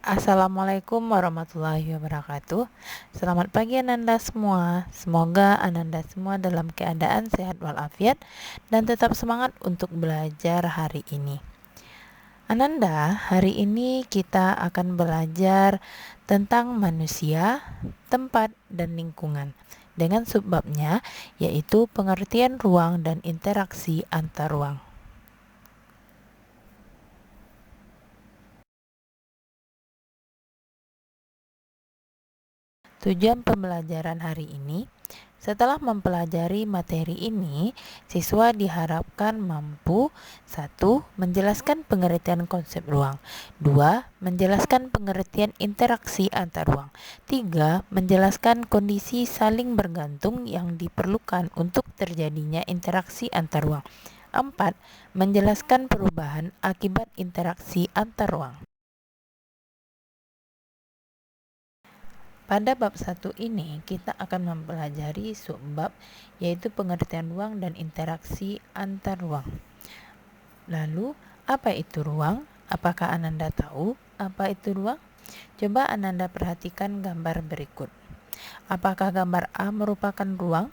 Assalamualaikum warahmatullahi wabarakatuh. Selamat pagi Ananda semua. Semoga Ananda semua dalam keadaan sehat walafiat dan tetap semangat untuk belajar hari ini. Ananda, hari ini kita akan belajar tentang manusia, tempat, dan lingkungan dengan subbabnya yaitu pengertian ruang dan interaksi antar ruang. Tujuan pembelajaran hari ini, setelah mempelajari materi ini, siswa diharapkan mampu 1. Menjelaskan pengertian konsep ruang. 2. Menjelaskan pengertian interaksi antar ruang. 3. Menjelaskan kondisi saling bergantung yang diperlukan untuk terjadinya interaksi antar ruang. 4. Menjelaskan perubahan akibat interaksi antar ruang. Pada bab 1 ini, kita akan mempelajari subbab yaitu pengertian ruang dan interaksi antar ruang. Lalu, apa itu ruang? Apakah Ananda tahu apa itu ruang? Coba Ananda perhatikan gambar berikut. Apakah gambar A merupakan ruang?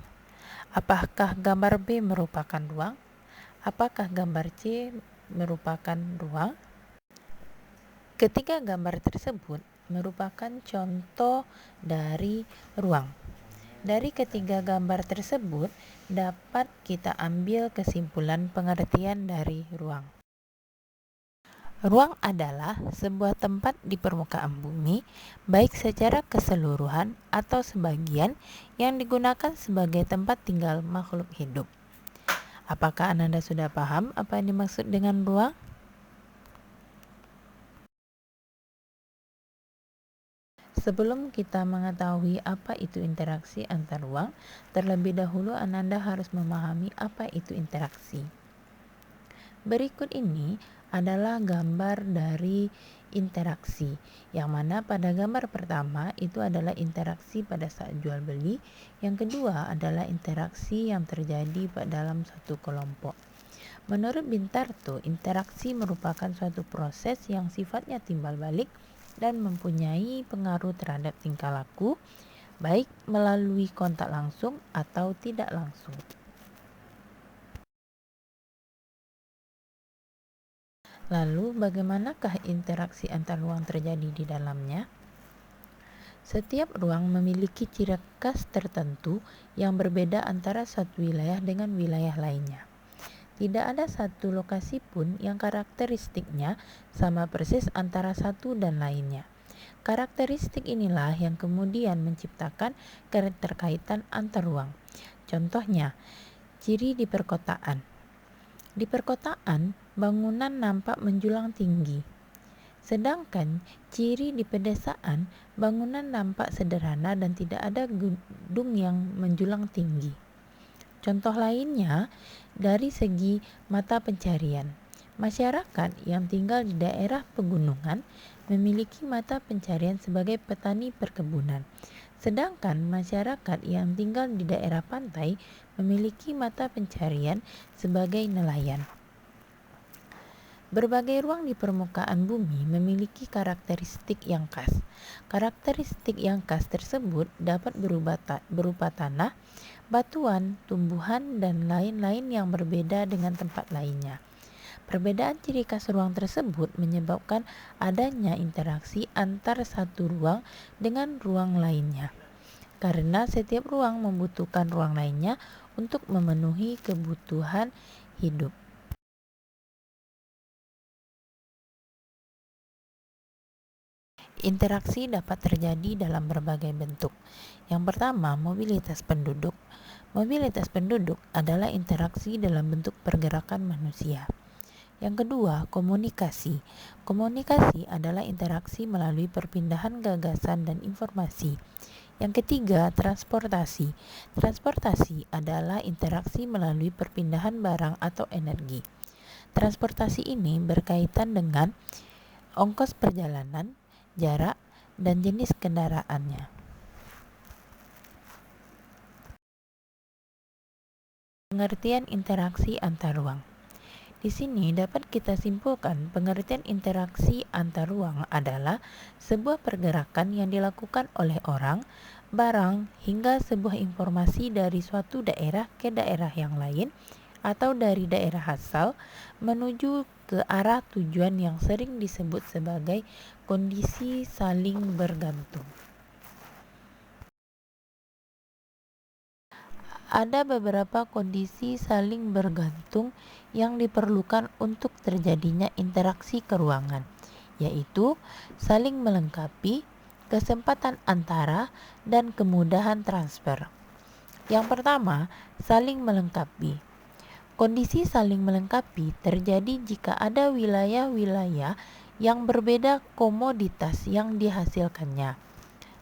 Apakah gambar B merupakan ruang? Apakah gambar C merupakan ruang? Ketiga gambar tersebut merupakan contoh dari ruang. Dari ketiga gambar tersebut dapat kita ambil kesimpulan pengertian dari ruang. Ruang adalah sebuah tempat di permukaan bumi, baik secara keseluruhan atau sebagian yang digunakan sebagai tempat tinggal makhluk hidup. Apakah Ananda sudah paham apa yang dimaksud dengan ruang? Sebelum kita mengetahui apa itu interaksi antar ruang, terlebih dahulu Ananda harus memahami apa itu interaksi. Berikut ini adalah gambar dari interaksi, yang mana pada gambar pertama itu adalah interaksi pada saat jual beli, yang kedua adalah interaksi yang terjadi dalam satu kelompok. Menurut Bintarto, interaksi merupakan suatu proses yang sifatnya timbal balik dan mempunyai pengaruh terhadap tingkah laku, baik melalui kontak langsung atau tidak langsung. Lalu, bagaimanakah interaksi antar ruang terjadi di dalamnya? Setiap ruang memiliki ciri khas tertentu yang berbeda antara satu wilayah dengan wilayah lainnya. Tidak ada satu lokasi pun yang karakteristiknya sama persis antara satu dan lainnya. Karakteristik inilah yang kemudian menciptakan keterkaitan antar ruang. Contohnya, ciri di perkotaan. Di perkotaan, bangunan nampak menjulang tinggi. Sedangkan ciri di pedesaan, bangunan nampak sederhana dan tidak ada gedung yang menjulang tinggi. Contoh lainnya, dari segi mata pencarian. Masyarakat yang tinggal di daerah pegunungan memiliki mata pencarian sebagai petani perkebunan. Sedangkan masyarakat yang tinggal di daerah pantai memiliki mata pencarian sebagai nelayan. Berbagai ruang di permukaan bumi memiliki karakteristik yang khas. Karakteristik yang khas tersebut dapat berupa tanah, batuan, tumbuhan, dan lain-lain yang berbeda dengan tempat lainnya. Perbedaan ciri khas ruang tersebut menyebabkan adanya interaksi antar satu ruang dengan ruang lainnya. Karena setiap ruang membutuhkan ruang lainnya untuk memenuhi kebutuhan hidup. Interaksi dapat terjadi dalam berbagai bentuk. Yang pertama, mobilitas penduduk. Mobilitas penduduk adalah interaksi dalam bentuk pergerakan manusia. Yang kedua, komunikasi. Komunikasi adalah interaksi melalui perpindahan gagasan dan informasi. Yang ketiga, transportasi. Transportasi adalah interaksi melalui perpindahan barang atau energi. Transportasi ini berkaitan dengan ongkos perjalanan, jarak, dan jenis kendaraannya. Pengertian interaksi antar ruang. Di sini dapat kita simpulkan pengertian interaksi antar ruang adalah sebuah pergerakan yang dilakukan oleh orang, barang, hingga sebuah informasi dari suatu daerah ke daerah yang lain atau dari daerah asal menuju ke arah tujuan yang sering disebut sebagai kondisi saling bergantung. Ada beberapa kondisi saling bergantung yang diperlukan untuk terjadinya interaksi keruangan, yaitu saling melengkapi, kesempatan antara, dan kemudahan transfer. Yang pertama, saling melengkapi. Kondisi saling melengkapi terjadi jika ada wilayah-wilayah yang berbeda komoditas yang dihasilkannya.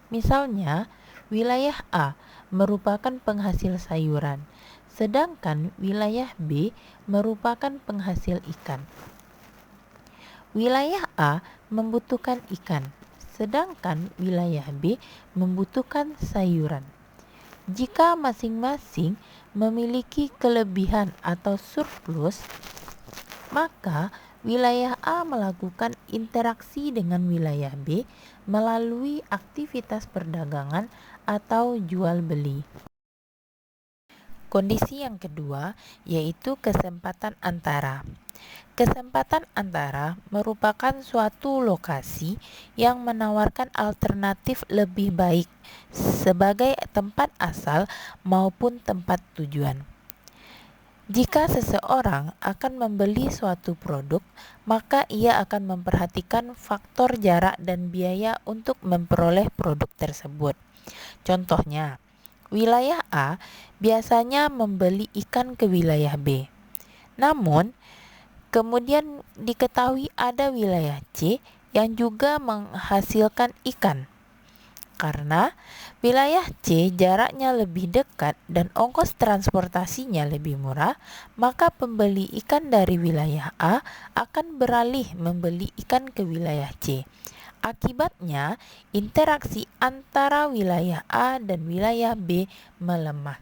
Misalnya, wilayah A merupakan penghasil sayuran, sedangkan wilayah B merupakan penghasil ikan. Wilayah A membutuhkan ikan, sedangkan wilayah B membutuhkan sayuran. Jika masing-masing memiliki kelebihan atau surplus, maka wilayah A melakukan interaksi dengan wilayah B melalui aktivitas perdagangan atau jual beli. Kondisi yang kedua yaitu kesempatan antara. Kesempatan antara merupakan suatu lokasi yang menawarkan alternatif lebih baik sebagai tempat asal maupun tempat tujuan. Jika seseorang akan membeli suatu produk, maka ia akan memperhatikan faktor jarak dan biaya untuk memperoleh produk tersebut. Contohnya, wilayah A biasanya membeli ikan ke wilayah B. Namun, kemudian diketahui ada wilayah C yang juga menghasilkan ikan. Karena wilayah C jaraknya lebih dekat dan ongkos transportasinya lebih murah, maka pembeli ikan dari wilayah A akan beralih membeli ikan ke wilayah C. Akibatnya, interaksi antara wilayah A dan wilayah B melemah.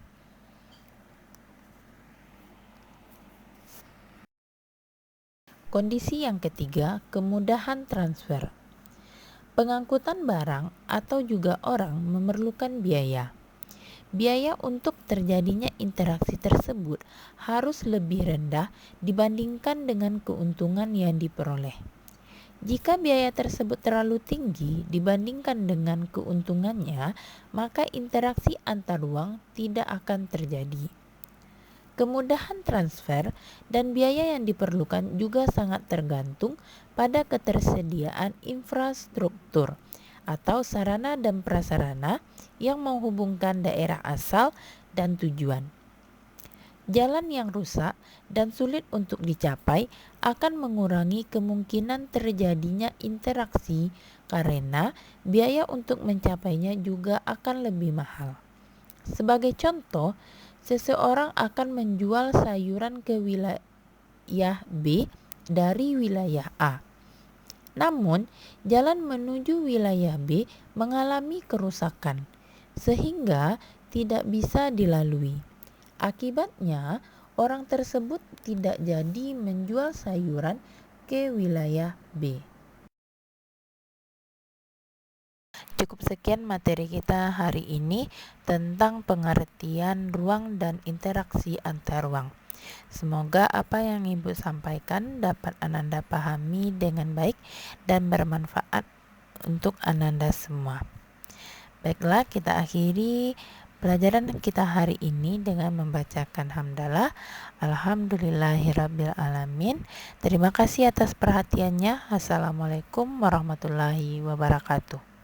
Kondisi yang ketiga, kemudahan transfer. Pengangkutan barang atau juga orang memerlukan biaya. Biaya untuk terjadinya interaksi tersebut harus lebih rendah dibandingkan dengan keuntungan yang diperoleh. Jika biaya tersebut terlalu tinggi dibandingkan dengan keuntungannya, maka interaksi antar ruang tidak akan terjadi. Kemudahan transfer dan biaya yang diperlukan juga sangat tergantung pada ketersediaan infrastruktur atau sarana dan prasarana yang menghubungkan daerah asal dan tujuan. Jalan yang rusak dan sulit untuk dicapai akan mengurangi kemungkinan terjadinya interaksi karena biaya untuk mencapainya juga akan lebih mahal. Sebagai contoh, seseorang akan menjual sayuran ke wilayah B dari wilayah A. Namun, jalan menuju wilayah B mengalami kerusakan, sehingga tidak bisa dilalui. Akibatnya, orang tersebut tidak jadi menjual sayuran ke wilayah B. Cukup sekian materi kita hari ini tentang pengertian ruang dan interaksi antar ruang. Semoga apa yang Ibu sampaikan dapat Ananda pahami dengan baik dan bermanfaat untuk Ananda semua. Baiklah, kita akhiri pelajaran kita hari ini dengan membacakan hamdalah. Alhamdulillahirabbil alamin. Terima kasih atas perhatiannya. Assalamualaikum warahmatullahi wabarakatuh.